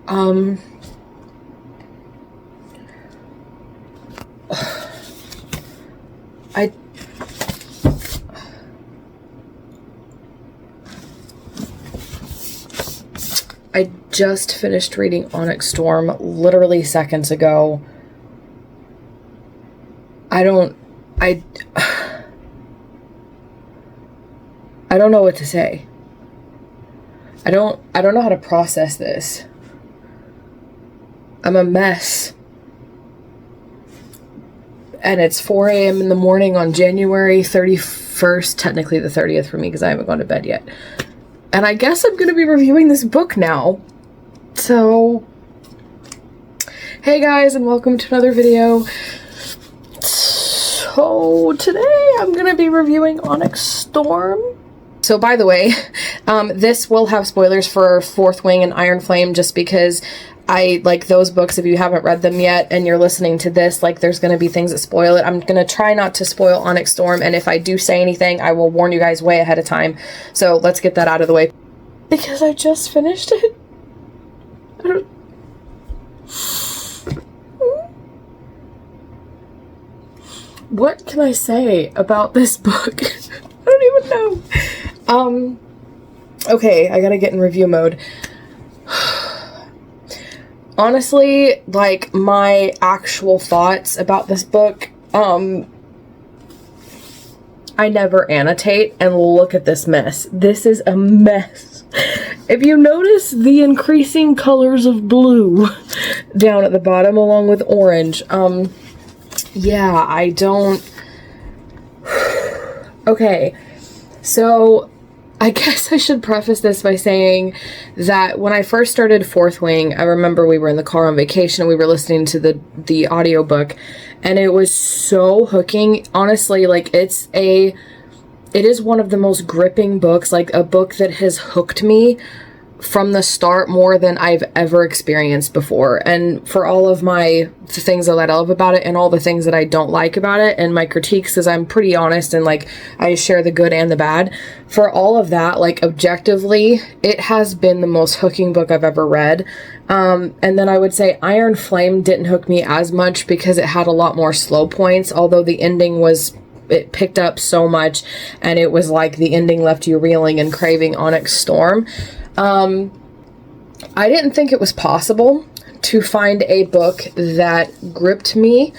Um, I just finished reading Onyx Storm literally seconds ago. I don't know what to say. I don't know how to process this. I'm a mess. And it's 4 a.m. in the morning on January 31st, technically the 30th for me because I haven't gone to bed yet. And I guess I'm going to be reviewing this book now. So, hey guys, and welcome to another video. So, today I'm going to be reviewing Onyx Storm. So, by the way, this will have spoilers for Fourth Wing and Iron Flame just because I like those books. If you haven't read them yet and you're listening to this, like there's going to be things that spoil it. I'm going to try not to spoil Onyx Storm, and if I do say anything, I will warn you guys way ahead of time. So let's get that out of the way. Because I just finished it. What can I say about this book? I don't even know. Okay, I gotta get in review mode. Honestly, like, my actual thoughts about this book, I never annotate, and look at this mess. This is a mess. If you notice the increasing colors of blue down at the bottom along with orange, yeah, I don't... Okay, so I guess I should preface this by saying that when I first started Fourth Wing, I remember we were in the car on vacation and we were listening to the audiobook, and it was so hooking. Honestly, like, it is one of the most gripping books, like a book that has hooked me from the start more than I've ever experienced before. And for all of the things that I love about it and all the things that I don't like about it and my critiques, because I'm pretty honest and like I share the good and the bad, for all of that, like objectively, it has been the most hooking book I've ever read. And then I would say Iron Flame didn't hook me as much because it had a lot more slow points, although the ending it picked up so much, and it was like the ending left you reeling and craving Onyx Storm. I didn't think it was possible to find a book that gripped me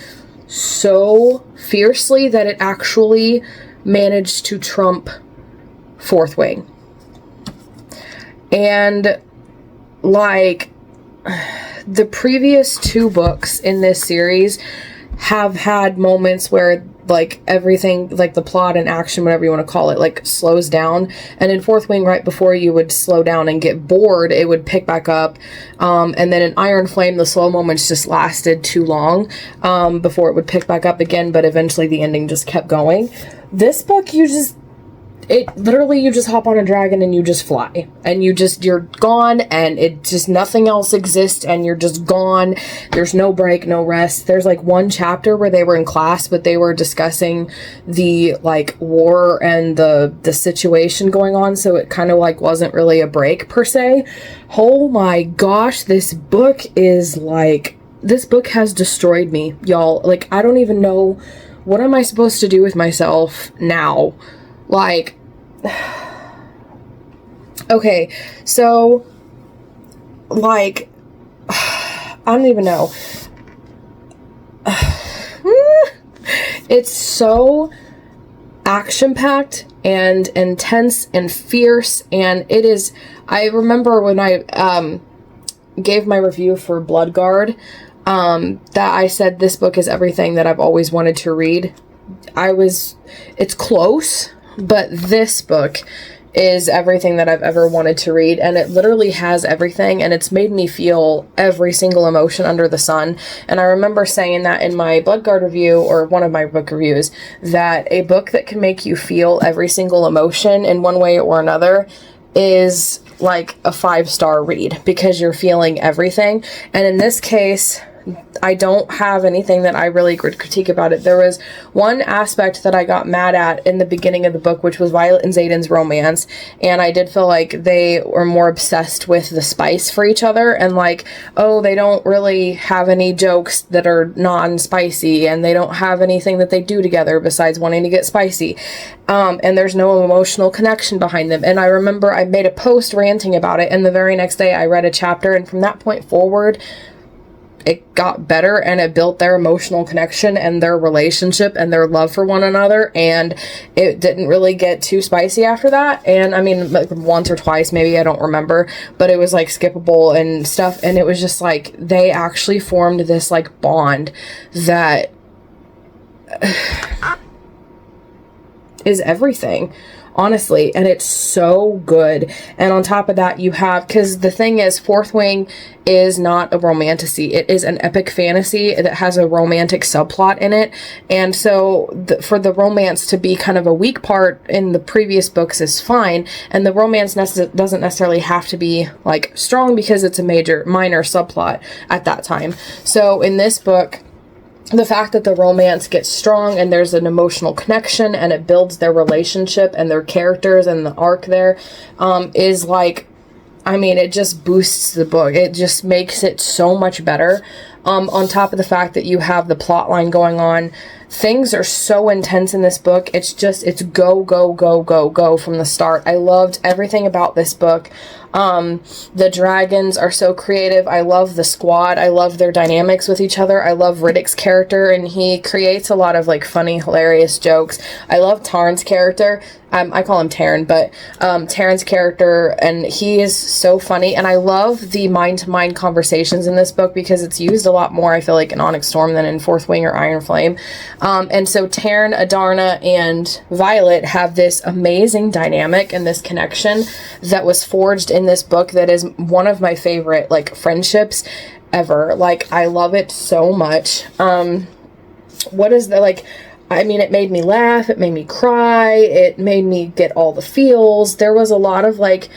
so fiercely that it actually managed to trump Fourth Wing. And, like, the previous two books in this series have had moments where, like, everything, like the plot and action, whatever you want to call it, like slows down. And in Fourth Wing, right before you would slow down and get bored, it would pick back up. And then in Iron Flame, the slow moments just lasted too long before it would pick back up again. But eventually the ending just kept going. This book, you just hop on a dragon and you just fly, and you're gone, and it just, nothing else exists, and you're just gone. There's no break, no rest. There's like one chapter where they were in class, but they were discussing the like war and the situation going on, so it kind of like wasn't really a break per se. Oh my gosh, this book has destroyed me, y'all. Like, I don't even know, what am I supposed to do with myself now? Like, okay, so, like, I don't even know. It's so action-packed and intense and fierce, and it is, I remember when I gave my review for Bloodguard, that I said this book is everything that I've always wanted to read. It's close, but this book is everything that I've ever wanted to read, and it literally has everything, and it's made me feel every single emotion under the sun. And I remember saying that in my Bloodguard review, or one of my book reviews, that a book that can make you feel every single emotion in one way or another is like a 5-star read, because you're feeling everything. And in this case, I don't have anything that I really could critique about it. There was one aspect that I got mad at in the beginning of the book, which was Violet and Xaden's romance, and I did feel like they were more obsessed with the spice for each other, and like, oh, they don't really have any jokes that are non-spicy, and they don't have anything that they do together besides wanting to get spicy, and there's no emotional connection behind them. And I remember I made a post ranting about it, and the very next day I read a chapter, and from that point forward, it got better, and it built their emotional connection and their relationship and their love for one another, and it didn't really get too spicy after that. And I mean, like once or twice maybe, I don't remember, but it was like skippable and stuff, and it was just like they actually formed this like bond that is everything, honestly, and it's so good. And on top of that, you have, because the thing is, Fourth Wing is not a romantasy. It is an epic fantasy that has a romantic subplot in it, and so for the romance to be kind of a weak part in the previous books is fine, and the romance doesn't necessarily have to be like strong because it's a minor subplot at that time. So in this book, the fact that the romance gets strong and there's an emotional connection and it builds their relationship and their characters and the arc there is like, I mean, it just boosts the book. It just makes it so much better. On top of the fact that you have the plot line going on, things are so intense in this book. It's go, go, go, go, go from the start. I loved everything about this book. The dragons are so creative. I love the squad. I love their dynamics with each other. I love Riddick's character, and he creates a lot of like funny, hilarious jokes. I love Tarn's character. I call him Tarn, but Tarn's character, and he is so funny. And I love the mind-to-mind conversations in this book because it's used a lot more, I feel like, in Onyx Storm than in Fourth Wing or Iron Flame. And so Tarn, Adarna, and Violet have this amazing dynamic and this connection that was forged in this book that is one of my favorite, like, friendships ever. Like, I love it so much. What is the, like... I mean, it made me laugh, it made me cry, it made me get all the feels. There was a lot of, like,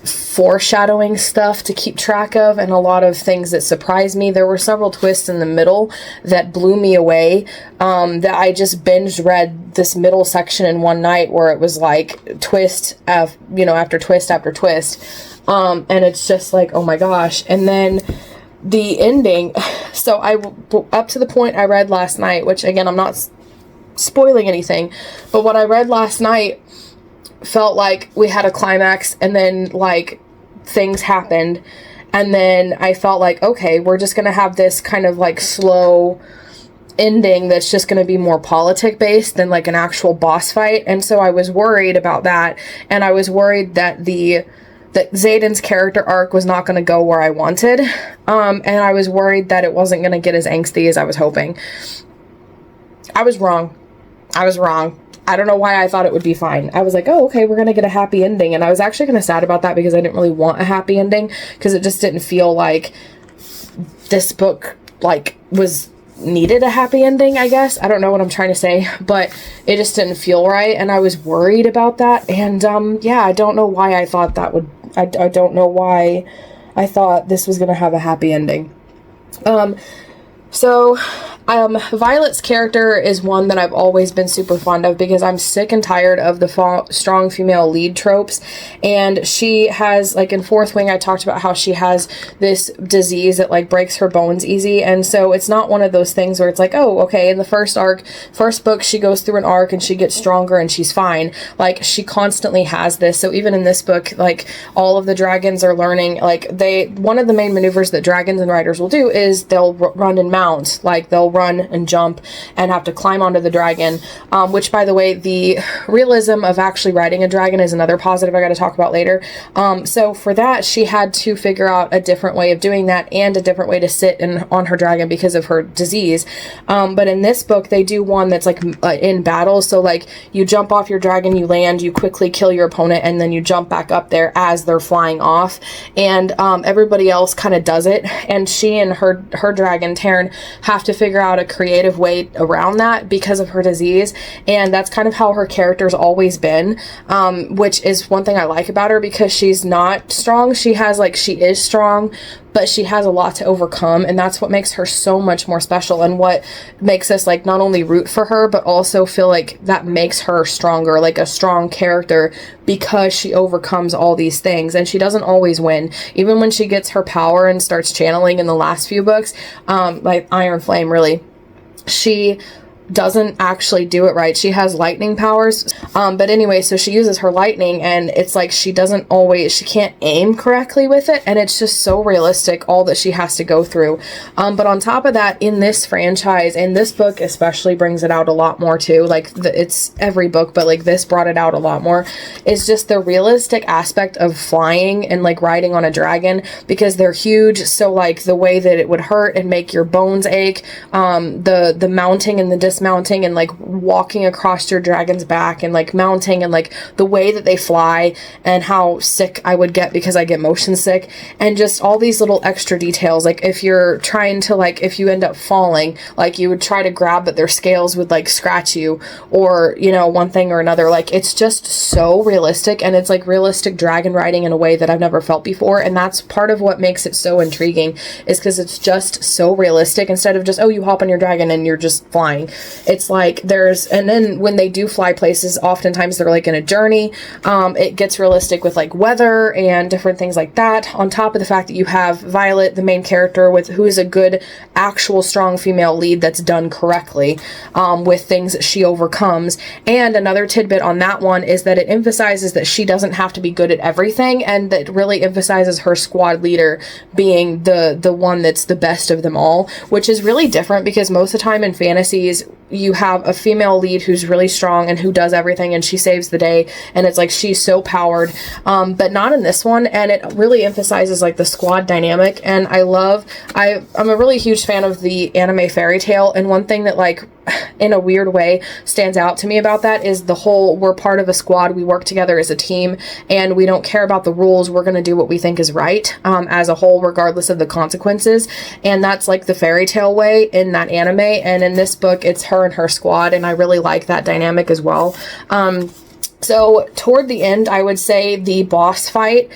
foreshadowing stuff to keep track of and a lot of things that surprised me. There were several twists in the middle that blew me away, that I just binged read this middle section in one night where it was, like, twist, after twist after twist. And it's just like, oh my gosh. And then the ending, so up to the point I read last night, which, again, I'm not spoiling anything, but what I read last night felt like we had a climax and then like things happened, and then I felt like, okay, we're just gonna have this kind of like slow ending that's just gonna be more politic based than like an actual boss fight. And so I was worried about that, and I was worried that Xaden's character arc was not going to go where I wanted, and I was worried that it wasn't going to get as angsty as I was hoping. I was wrong. I don't know why I thought it would be fine. I was like, oh, okay, we're going to get a happy ending. And I was actually kind of sad about that because I didn't really want a happy ending, because it just didn't feel like this book, like, needed a happy ending, I guess. I don't know what I'm trying to say, but it just didn't feel right. And I was worried about that. And, yeah, I don't know why I thought that would, I don't know why I thought this was going to have a happy ending. So, Violet's character is one that I've always been super fond of because I'm sick and tired of the strong female lead tropes. And she has, like in Fourth Wing, I talked about how she has this disease that like breaks her bones easy. And so it's not one of those things where it's like, oh, okay, in the first book, she goes through an arc and she gets stronger and she's fine. Like, she constantly has this. So even in this book, like, all of the dragons are learning, like, one of the main maneuvers that dragons and riders will do is they'll run and mount. Like, they'll run and jump and have to climb onto the dragon, which, by the way, the realism of actually riding a dragon is another positive I got to talk about later. So for that, she had to figure out a different way of doing that and a different way to sit on her dragon because of her disease. But in this book, they do one that's like in battle. So like, you jump off your dragon, you land, you quickly kill your opponent, and then you jump back up there as they're flying off. And everybody else kind of does it. And she and her dragon, Tarn, have to figure out a creative way around that because of her disease. And that's kind of how her character's always been, which is one thing I like about her, because she's not strong. She is strong, but she has a lot to overcome, and that's what makes her so much more special, and what makes us like not only root for her but also feel like that makes her stronger, like a strong character, because she overcomes all these things. And she doesn't always win. Even when she gets her power and starts channeling in the last few books, like Iron Flame, really, she doesn't actually do it right. She has lightning powers, but anyway, so she uses her lightning, and it's like she can't aim correctly with it, and it's just so realistic, all that she has to go through. But on top of that, in this franchise, and this book especially brings it out a lot more too, like it's every book, but like this brought it out a lot more, is just the realistic aspect of flying and like riding on a dragon, because they're huge. So like the way that it would hurt and make your bones ache, the mounting and the dismounting, and like walking across your dragon's back, and like mounting, and like the way that they fly, and how sick I would get because I get motion sick, and just all these little extra details. Like if you're trying to, like, if you end up falling, like you would try to grab, but their scales would like scratch you, or, you know, one thing or another. Like it's just so realistic, and it's like realistic dragon riding in a way that I've never felt before. And that's part of what makes it so intriguing, is because it's just so realistic, instead of just, oh, you hop on your dragon and you're just flying. It's like and then when they do fly places, oftentimes they're like in a journey. It gets realistic with like weather and different things like that, on top of the fact that you have Violet, the main character, who is a good, actual, strong female lead that's done correctly, with things that she overcomes. And another tidbit on that one is that it emphasizes that she doesn't have to be good at everything, and that really emphasizes her squad leader being the one that's the best of them all, which is really different, because most of the time in fantasies, you have a female lead who's really strong and who does everything, and she saves the day, and it's like she's so powered, but not in this one. And it really emphasizes like the squad dynamic. And I'm a really huge fan of the anime Fairy Tail, and one thing that like in a weird way stands out to me about that is the whole, we're part of a squad, we work together as a team, and we don't care about the rules, we're going to do what we think is right, as a whole, regardless of the consequences. And that's like the Fairy Tail way in that anime, and in this book it's her and her squad, and I really like that dynamic as well. So toward the end, I would say the boss fight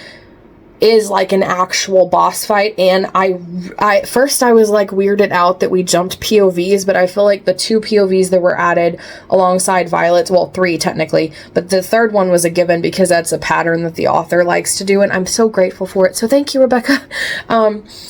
is like an actual boss fight, and I first I was like weirded out that we jumped POVs, but I feel like the 2 POVs that were added alongside Violet's, well, 3 technically, but the third one was a given because that's a pattern that the author likes to do, and I'm so grateful for it, so thank you, Rebecca.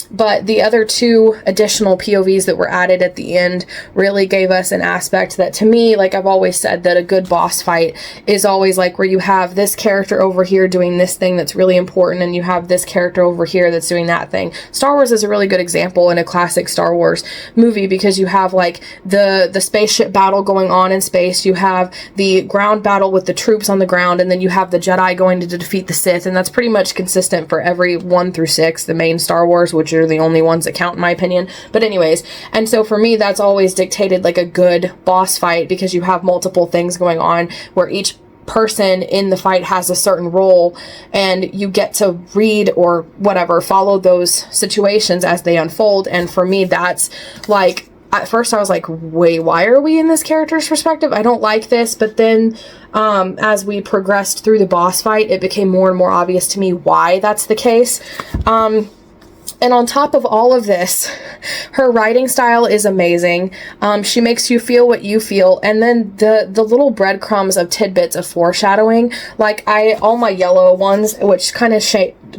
But the other 2 additional POVs that were added at the end really gave us an aspect that, to me, like I've always said, that a good boss fight is always like where you have this character over here doing this thing that's really important, and you have this character over here that's doing that thing. Star Wars is a really good example in a classic Star Wars movie, because you have like the spaceship battle going on in space, you have the ground battle with the troops on the ground, and then you have the Jedi going to defeat the Sith, and that's pretty much consistent for every 1 through 6, the main Star Wars, which are the only ones that count in my opinion. But anyways, and so for me, that's always dictated like a good boss fight, because you have multiple things going on where each person in the fight has a certain role, and you get to read or whatever, follow those situations as they unfold. And for me, that's like, at first I was like, wait, why are we in this character's perspective? I don't like this. But then as we progressed through the boss fight, it became more and more obvious to me why that's the case. And on top of all of this, her writing style is amazing. She makes you feel what you feel. And then the little breadcrumbs of tidbits of foreshadowing, like all my yellow ones, which kind of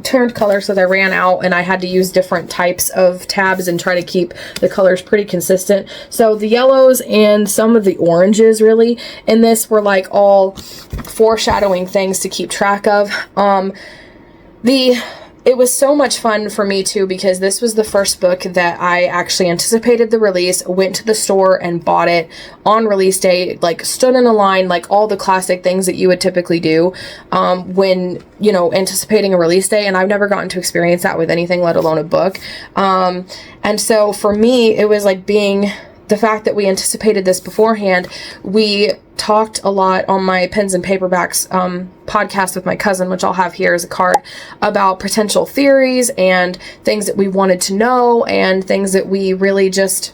turned color, so they ran out, and I had to use different types of tabs and try to keep the colors pretty consistent. So the yellows and some of the oranges really in this were like all foreshadowing things to keep track of. It was so much fun for me too, because this was the first book that I actually anticipated the release, went to the store and bought it on release day, like stood in a line, like all the classic things that you would typically do when, you know, anticipating a release day. And I've never gotten to experience that with anything, let alone a book. And so for me, it was like the fact that we anticipated this beforehand. We talked a lot on my Pens and Paperbacks podcast with my cousin, which I'll have here as a card, about potential theories and things that we wanted to know, and things that we really just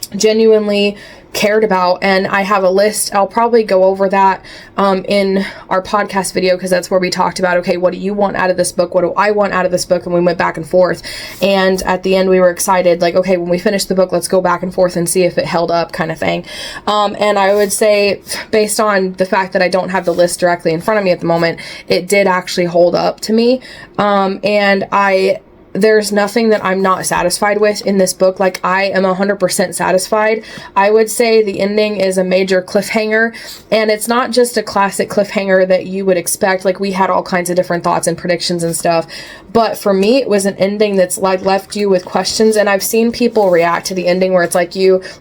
genuinely cared about. And I have a list. I'll probably go over that in our podcast video, because that's where we talked about, okay, what do you want out of this book? What do I want out of this book? And we went back and forth. And at the end, we were excited, like, okay, when we finish the book, let's go back and forth and see if it held up, kind of thing. And I would say, based on the fact that I don't have the list directly in front of me at the moment, it did actually hold up to me. There's nothing that I'm not satisfied with in this book. Like, I am 100% satisfied. I would say the ending is a major cliffhanger, and it's not just a classic cliffhanger that you would expect. Like, we had all kinds of different thoughts and predictions and stuff, but for me, it was an ending that's like left you with questions. And I've seen people react to the ending where it's like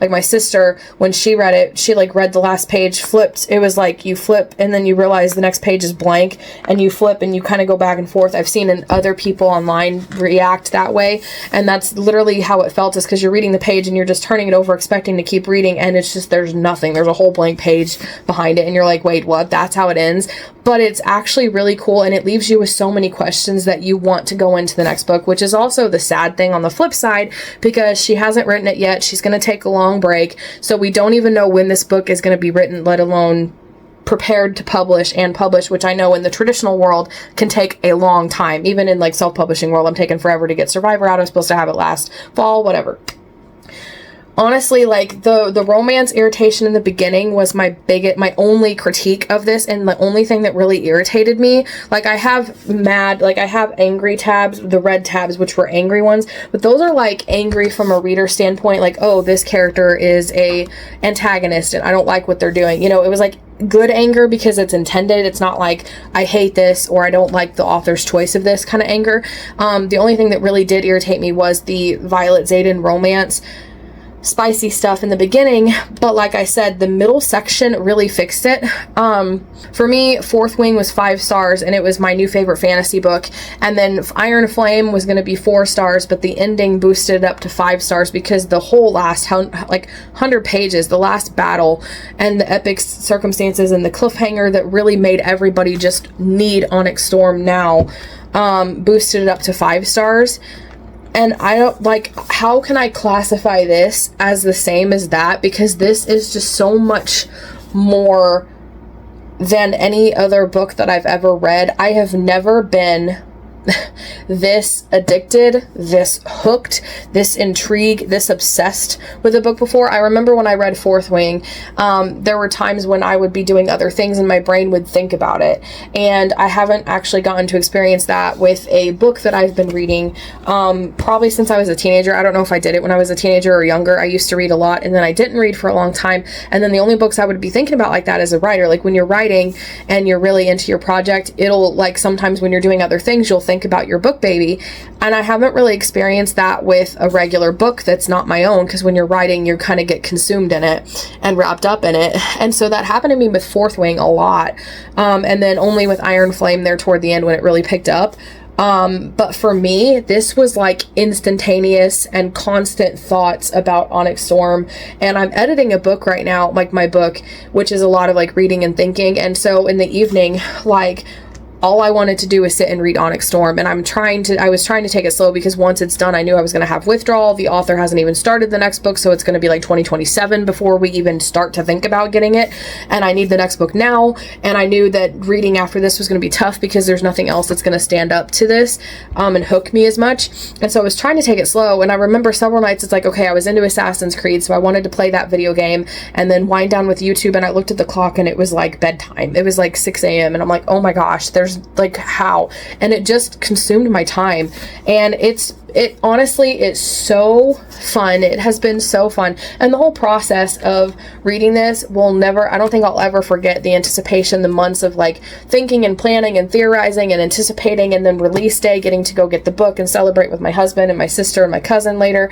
my sister, when she read it, she like read the last page, flipped. It was like you flip and then you realize the next page is blank, and you flip and you kind of go back and forth. I've seen other people online react that way, and that's literally how it felt, is because you're reading the page and you're just turning it over expecting to keep reading, and it's just, there's nothing, there's a whole blank page behind it, and you're like, wait, what? That's how it ends? But it's actually really cool, and it leaves you with so many questions that you want to go into the next book, which is also the sad thing on the flip side, because she hasn't written it yet. She's going to take a long break, so we don't even know when this book is going to be written, let alone prepared to publish, which I know in the traditional world can take a long time. Even in like self-publishing world, I'm taking forever to get Survivor out. I'm supposed to have it last fall, whatever. Honestly, like the romance irritation in the beginning was my only critique of this, and the only thing that really irritated me. Like, I have angry tabs, the red tabs, which were angry ones, but those are like angry from a reader standpoint, like, oh, this character is a antagonist and I don't like what they're doing. You know, it was like good anger because it's intended. It's not like I hate this or I don't like the author's choice of this kind of anger. The only thing that really did irritate me was the Violet Xaden romance spicy stuff in the beginning, but like I said, the middle section really fixed it. For me, Fourth Wing was 5 stars, and it was my new favorite fantasy book. And then Iron Flame was going to be 4 stars, but the ending boosted it up to 5 stars because the whole last 100 pages, the last battle, and the epic circumstances and the cliffhanger that really made everybody just need Onyx Storm now, boosted it up to 5 stars. And I don't, like, how can I classify this as the same as that? Because this is just so much more than any other book that I've ever read. I have never been this addicted, this hooked, this intrigued, this obsessed with a book before. I remember when I read Fourth Wing, there were times when I would be doing other things and my brain would think about it. And I haven't actually gotten to experience that with a book that I've been reading probably since I was a teenager. I don't know if I did it when I was a teenager or younger. I used to read a lot, and then I didn't read for a long time. And then the only books I would be thinking about like that as a writer, like when you're writing and you're really into your project, it'll, like, sometimes when you're doing other things, you'll think about your book baby. And I haven't really experienced that with a regular book that's not my own, because when you're writing, you kind of get consumed in it and wrapped up in it. And so that happened to me with Fourth Wing a lot, and then only with Iron Flame there toward the end when it really picked up. But for me, this was like instantaneous and constant thoughts about Onyx Storm. And I'm editing a book right now, like my book, which is a lot of like reading and thinking. And so in the evening, like, all I wanted to do was sit and read Onyx Storm, and I was trying to take it slow, because once it's done, I knew I was going to have withdrawal. The author hasn't even started the next book, so it's going to be like 2027 before we even start to think about getting it, and I need the next book now. And I knew that reading after this was going to be tough, because there's nothing else that's going to stand up to this and hook me as much. And so I was trying to take it slow, and I remember several nights it's like, okay, I was into Assassin's Creed, so I wanted to play that video game and then wind down with YouTube, and I looked at the clock and it was like bedtime. It was like 6 a.m. and I'm like, oh my gosh, there's like, how? And it just consumed my time. And it honestly is so fun. It has been so fun. And the whole process of reading this I don't think I'll ever forget the anticipation, the months of like thinking and planning and theorizing and anticipating, and then release day, getting to go get the book and celebrate with my husband and my sister and my cousin later.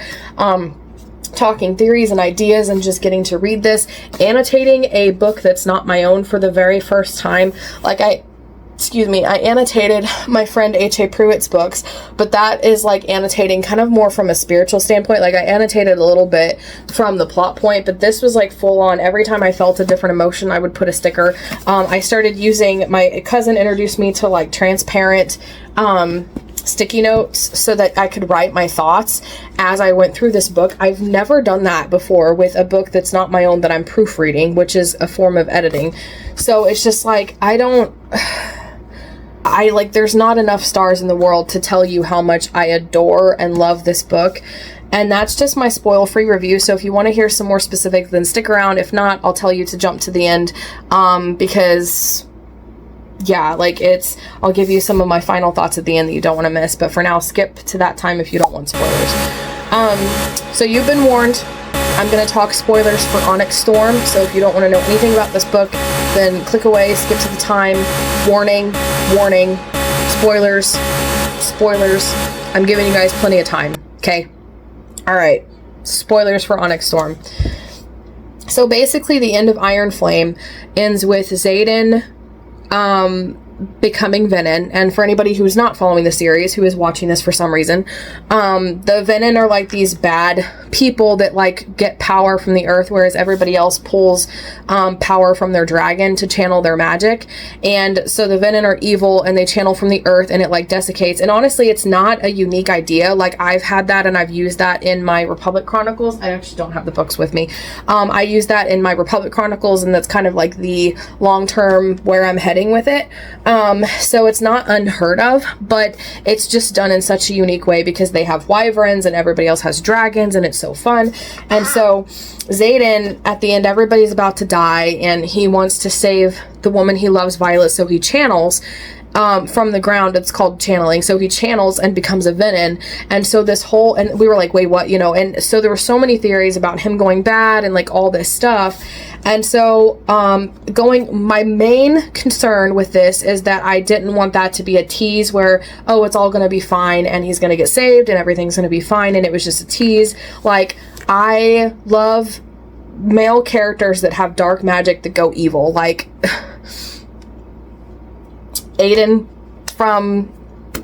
Talking theories and ideas and just getting to read this, annotating a book that's not my own for the very first time. Like I annotated my friend H.A. Pruitt's books, but that is like annotating kind of more from a spiritual standpoint. Like I annotated a little bit from the plot point, but this was like full on. Every time I felt a different emotion, I would put a sticker. I started using, my cousin introduced me to like transparent sticky notes so that I could write my thoughts as I went through this book. I've never done that before with a book that's not my own, that I'm proofreading, which is a form of editing. So it's just like, there's not enough stars in the world to tell you how much I adore and love this book. And that's just my spoil-free review. So if you want to hear some more specifics, then stick around. If not, I'll tell you to jump to the end, because yeah, like I'll give you some of my final thoughts at the end that you don't want to miss. But for now, skip to that time if you don't want spoilers. So you've been warned. I'm going to talk spoilers for Onyx Storm. So if you don't want to know anything about this book, then click away, skip to the time. Warning, warning, spoilers, spoilers. I'm giving you guys plenty of time, okay? All right, spoilers for Onyx Storm. So basically the end of Iron Flame ends with Xaden becoming Venin. And for anybody who's not following the series, who is watching this for some reason, the Venin are like these bad people that like get power from the earth, whereas everybody else pulls power from their dragon to channel their magic. And so the Venin are evil and they channel from the earth, and it like desiccates. And honestly, it's not a unique idea. Like, I've had that and I've used that in my Republic Chronicles. I actually don't have the books with me. I use that in my Republic Chronicles, and that's kind of like the long-term where I'm heading with it. So it's not unheard of, but it's just done in such a unique way because they have wyverns and everybody else has dragons, and it's so fun. And so Xaden, at the end, everybody's about to die and he wants to save the woman he loves, Violet, so he channels from the ground. It's called channeling. So he channels and becomes a Venin. And so this whole, and we were like, wait, what, you know? And so there were so many theories about him going bad and like all this stuff. And so my main concern with this is that I didn't want that to be a tease where, oh, it's all going to be fine and he's going to get saved and everything's going to be fine, and it was just a tease. Like, I love male characters that have dark magic that go evil, like Aiden from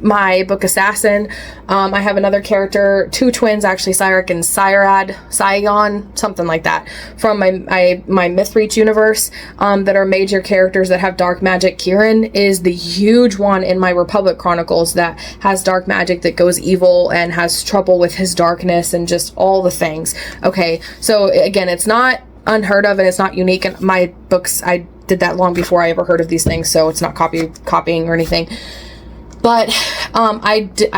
my book Assassin. I have another character, two twins actually, Cyric and Saigon, something like that, from my Mythreach universe, that are major characters that have dark magic. Kieran is the huge one in my Republic Chronicles that has dark magic that goes evil and has trouble with his darkness and just all the things. Okay, so again, it's not unheard of and it's not unique in my books. I did that long before I ever heard of these things, so it's not copying or anything. But I wanted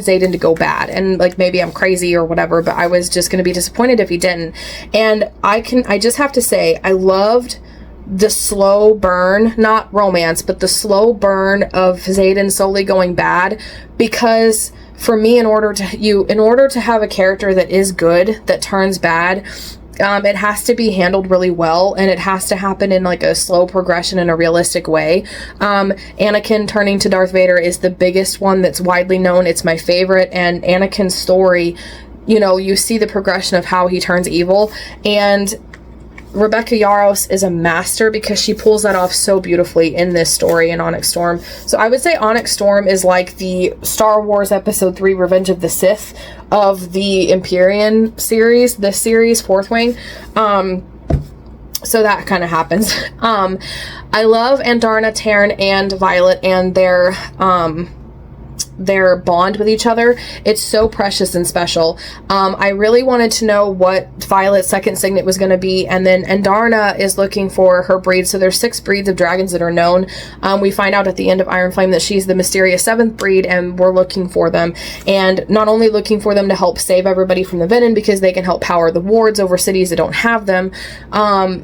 Xaden to go bad, and like, maybe I'm crazy or whatever, but I was just going to be disappointed if he didn't. And I just have to say, I loved the slow burn, not romance, but the slow burn of Xaden slowly going bad, because for me, in order to have a character that is good, that turns bad, it has to be handled really well, and it has to happen in like a slow progression in a realistic way. Anakin turning to Darth Vader is the biggest one that's widely known. It's my favorite, and Anakin's story, you know, you see the progression of how he turns evil, and Rebecca Yarros is a master because she pulls that off so beautifully in this story in Onyx Storm. So I would say Onyx Storm is like the Star Wars Episode 3 Revenge of the Sith of the Empyrean series, the series Fourth Wing. So that kind of happens. I love Andarna, Taryn, and Violet and their bond with each other. It's so precious and special. I really wanted to know what Violet's second signet was going to be, and then Andarna is looking for her breed. So there's 6 breeds of dragons that are known. We find out at the end of Iron Flame that she's the mysterious 7th breed, and we're looking for them, and not only looking for them to help save everybody from the Venin, because they can help power the wards over cities that don't have them,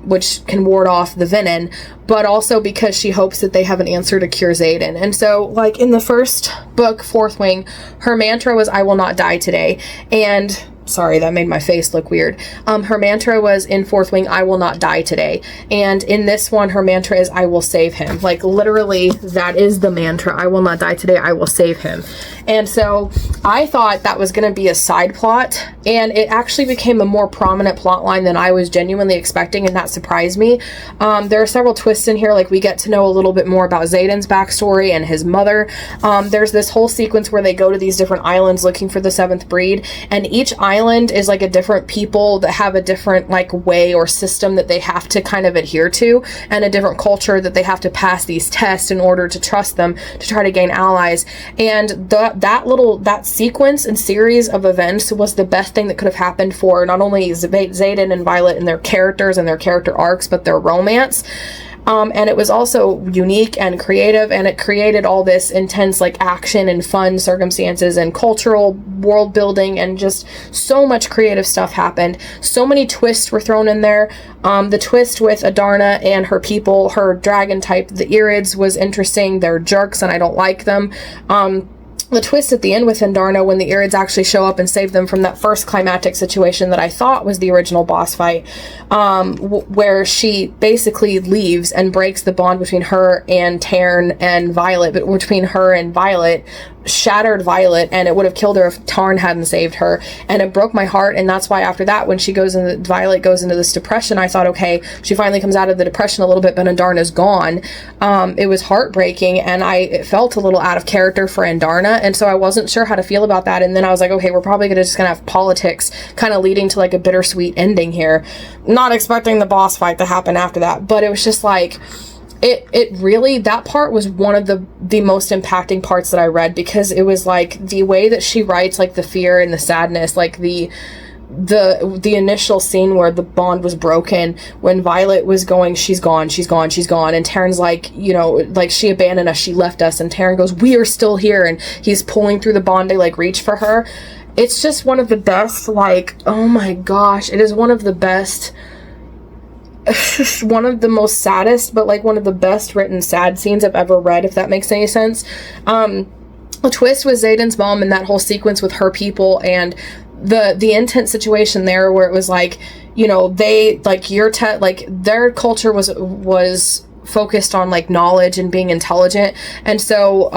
which can ward off the Venin, but also because she hopes that they have an answer to cure Xaden. And so, like, in the first book, Fourth Wing, her mantra was, "I will not die today." And sorry, that made my face look weird. Her mantra was in Fourth Wing, "I will not die today." And in this one, her mantra is, "I will save him." Like, literally, that is the mantra. "I will not die today. I will save him." And so I thought that was going to be a side plot, and it actually became a more prominent plot line than I was genuinely expecting, and that surprised me. There are several twists in here, like we get to know a little bit more about Xaden's backstory and his mother. There's this whole sequence where they go to these different islands looking for the seventh breed, and each island is like a different people that have a different like way or system that they have to kind of adhere to, and a different culture that they have to pass these tests in order to trust them to try to gain allies. And that sequence and series of events was the best thing that could have happened for not only Xaden and Violet and their characters and their character arcs, but their romance. And it was also unique and creative, and it created all this intense like action and fun circumstances and cultural world building, and just so much creative stuff happened. So many twists were thrown in there. The twist with Adarna and her people, her dragon type, the Irids, was interesting. They're jerks and I don't like them. The twist at the end with Andarna, when the Irids actually show up and save them from that first climactic situation that I thought was the original boss fight, where she basically leaves and breaks the bond between her and Tarn and Violet, but between her and Violet, shattered Violet, and it would have killed her if Tarn hadn't saved her, and it broke my heart. And that's why after that, when Violet goes into this depression, I thought, okay, she finally comes out of the depression a little bit, but Andarna's gone. It was heartbreaking, and it felt a little out of character for Andarna, and so I wasn't sure how to feel about that. And then I was like, okay, we're probably just gonna have politics kind of leading to like a bittersweet ending here. Not expecting the boss fight to happen after that, but it was just like, it really, that part was one of the most impacting parts that I read, because it was like the way that she writes, like the fear and the sadness, like the initial scene where the bond was broken, when Violet was going, she's gone, and Taryn's like, you know, like, she abandoned us, she left us, and Taryn goes, we are still here, and he's pulling through the bond to like reach for her. It's just one of the best, like, oh my gosh, it is one of the best, one of the most saddest, but like one of the best written sad scenes I've ever read, if that makes any sense. A twist with Xaden's mom and that whole sequence with her people, and the intense situation there where it was like, you know, they like like their culture was focused on like knowledge and being intelligent, and so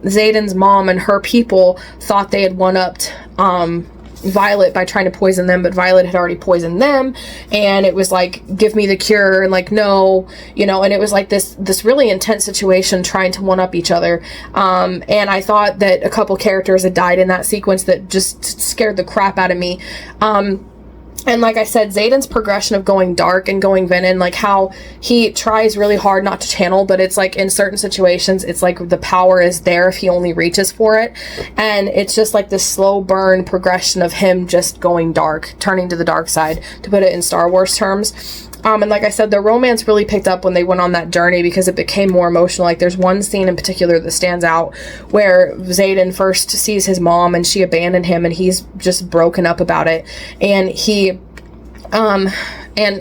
Xaden's mom and her people thought they had one-upped Violet by trying to poison them, but Violet had already poisoned them, and it was like, give me the cure, and like, no, you know, and it was like this really intense situation trying to one up each other. And I thought that a couple characters had died in that sequence that just scared the crap out of me. And like I said, Xaden's progression of going dark and going venom, like how he tries really hard not to channel, but it's like in certain situations, it's like the power is there if he only reaches for it. And it's just like this slow burn progression of him just going dark, turning to the dark side, to put it in Star Wars terms. And like I said, the romance really picked up when they went on that journey, because it became more emotional. Like, there's one scene in particular that stands out where Xaden first sees his mom and she abandoned him, and he's just broken up about it. And he's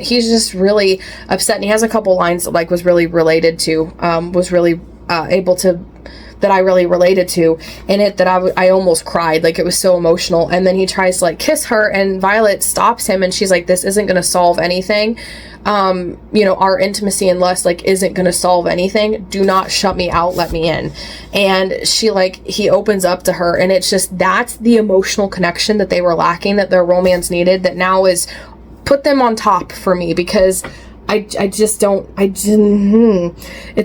just really upset. And he has a couple lines that like was really related to, that I really related to in it, that I almost cried. Like, it was so emotional. And then he tries to like kiss her, and Violet stops him, and she's like, this isn't going to solve anything. You know, our intimacy and lust like isn't going to solve anything. Do not shut me out, let me in. And he opens up to her, and it's just, that's the emotional connection that they were lacking, that their romance needed, that now is put them on top for me, because it's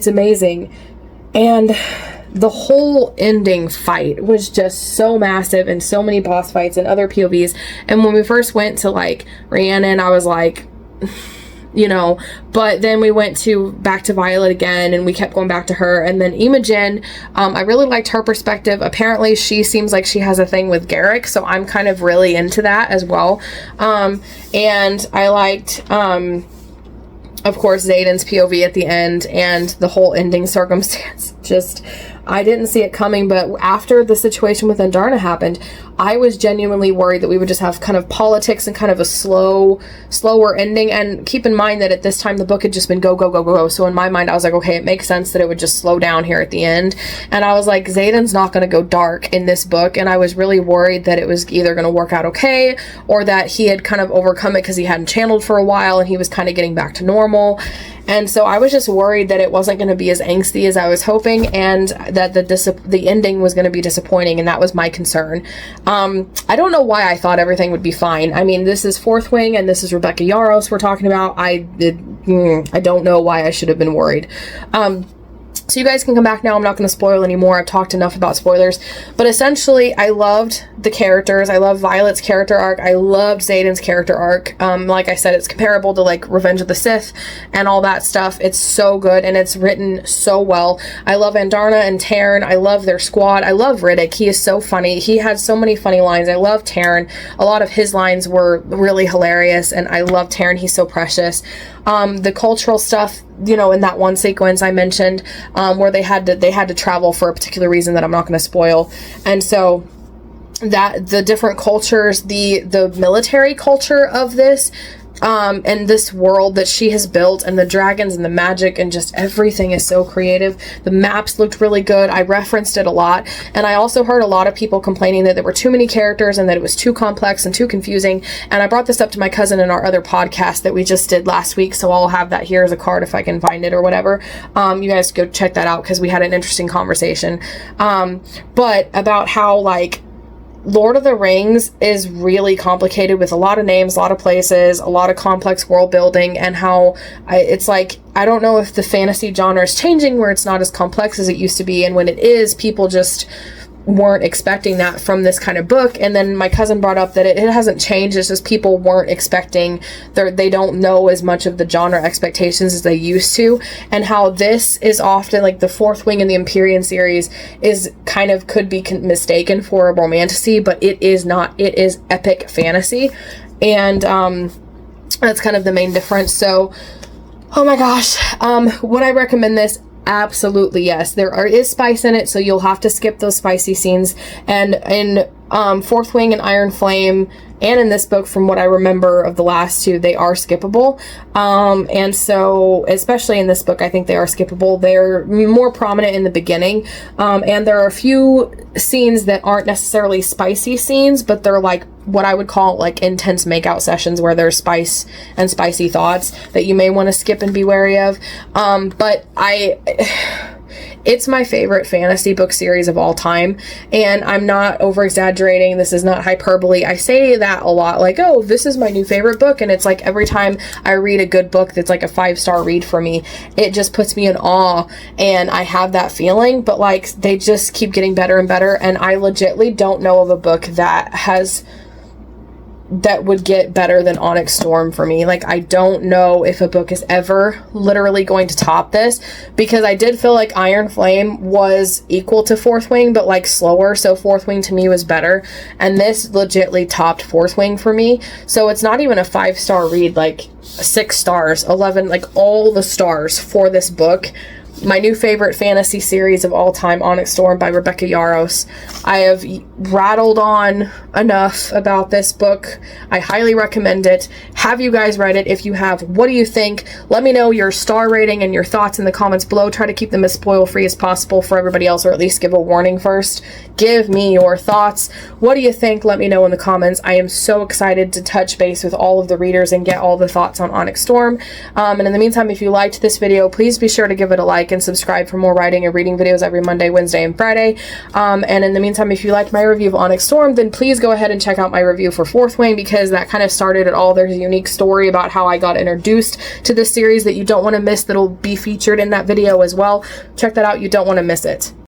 amazing. And the whole ending fight was just so massive, and so many boss fights and other POVs. And when we first went to like Rhiannon, I was like, you know, but then we went back to Violet again, and we kept going back to her. And then Imogen, I really liked her perspective. Apparently she seems like she has a thing with Garrick, so I'm kind of really into that as well. And I liked, of course, Xaden's POV at the end, and the whole ending circumstance. Just, I didn't see it coming, but after the situation with Andarna happened, I was genuinely worried that we would just have kind of politics and kind of a slower ending. And keep in mind that at this time the book had just been go, go, go, go, go. So in my mind, I was like, okay, it makes sense that it would just slow down here at the end. And I was like, Xaden's not going to go dark in this book. And I was really worried that it was either going to work out okay, or that he had kind of overcome it because he hadn't channeled for a while and he was kind of getting back to normal. And so I was just worried that it wasn't going to be as angsty as I was hoping, and that the ending was going to be disappointing, and that was my concern. I don't know why I thought everything would be fine. I mean, this is Fourth Wing, and this is Rebecca Yarros we're talking about. I don't know why I should have been worried. So you guys can come back now. I'm not going to spoil anymore. I've talked enough about spoilers. But essentially, I loved the characters. I love Violet's character arc. I loved Xaden's character arc. Like I said, it's comparable to like Revenge of the Sith and all that stuff. It's so good, and it's written so well. I love Andarna and Taryn. I love their squad. I love Riddick. He is so funny. He had so many funny lines. I love Taryn. A lot of his lines were really hilarious, and I love Taryn. He's so precious. The cultural stuff, you know, in that one sequence I mentioned, where they had to travel for a particular reason that I'm not going to spoil. And so that the different cultures, the military culture of this, and this world that she has built, and the dragons and the magic and just everything is so creative. The maps looked really good. I referenced it a lot, and I also heard a lot of people complaining that there were too many characters and that it was too complex and too confusing. And I brought this up to my cousin in our other podcast that we just did last week, so I'll have that here as a card if I can find it or whatever. You guys go check that out because we had an interesting conversation. But about how, like, Lord of the Rings is really complicated with a lot of names, a lot of places, a lot of complex world building, and how it's like, I don't know if the fantasy genre is changing where it's not as complex as it used to be, and when it is, people just weren't expecting that from this kind of book. And then my cousin brought up that it hasn't changed, it's just people weren't expecting, they don't know as much of the genre expectations as they used to, and how this is often, like the Fourth Wing in the Empyrean series is kind of, could be mistaken for a romantasy, but it is not. It is epic fantasy, and that's kind of the main difference. So, oh my gosh, would I recommend this? Absolutely, yes. There is spice in it, so you'll have to skip those spicy scenes. And in Fourth Wing and Iron Flame, and in this book, from what I remember of the last two, they are skippable. And so, especially in this book, I think they are skippable. They're more prominent in the beginning. And there are a few scenes that aren't necessarily spicy scenes, but they're like what I would call like intense makeout sessions where there's spice and spicy thoughts that you may want to skip and be wary of. But it's my favorite fantasy book series of all time, and I'm not over-exaggerating. This is not hyperbole. I say that a lot, like, oh, this is my new favorite book, and it's like every time I read a good book that's like a 5-star read for me, it just puts me in awe, and I have that feeling, but like they just keep getting better and better, and I legitly don't know of a book that would get better than Onyx Storm for me. Like, I don't know if a book is ever literally going to top this, because I did feel like Iron Flame was equal to Fourth Wing, but like slower, so Fourth Wing to me was better, and this legitly topped Fourth Wing for me. So it's not even a 5-star read, like 6 stars, 11, like all the stars for this book. My new favorite fantasy series of all time, Onyx Storm by Rebecca Yarros. I have rattled on enough about this book. I highly recommend it. Have you guys read it? If you have, what do you think? Let me know your star rating and your thoughts in the comments below. Try to keep them as spoil-free as possible for everybody else, or at least give a warning first. Give me your thoughts. What do you think? Let me know in the comments. I am so excited to touch base with all of the readers and get all the thoughts on Onyx Storm. And in the meantime, if you liked this video, please be sure to give it a like and subscribe for more writing and reading videos every Monday, Wednesday, and Friday. And in the meantime, if you liked my review of Onyx Storm, then please go ahead and check out my review for Fourth Wing, because that kind of started it all. There's a unique story about how I got introduced to this series that you don't want to miss, that'll be featured in that video as well. Check that out. You don't want to miss it.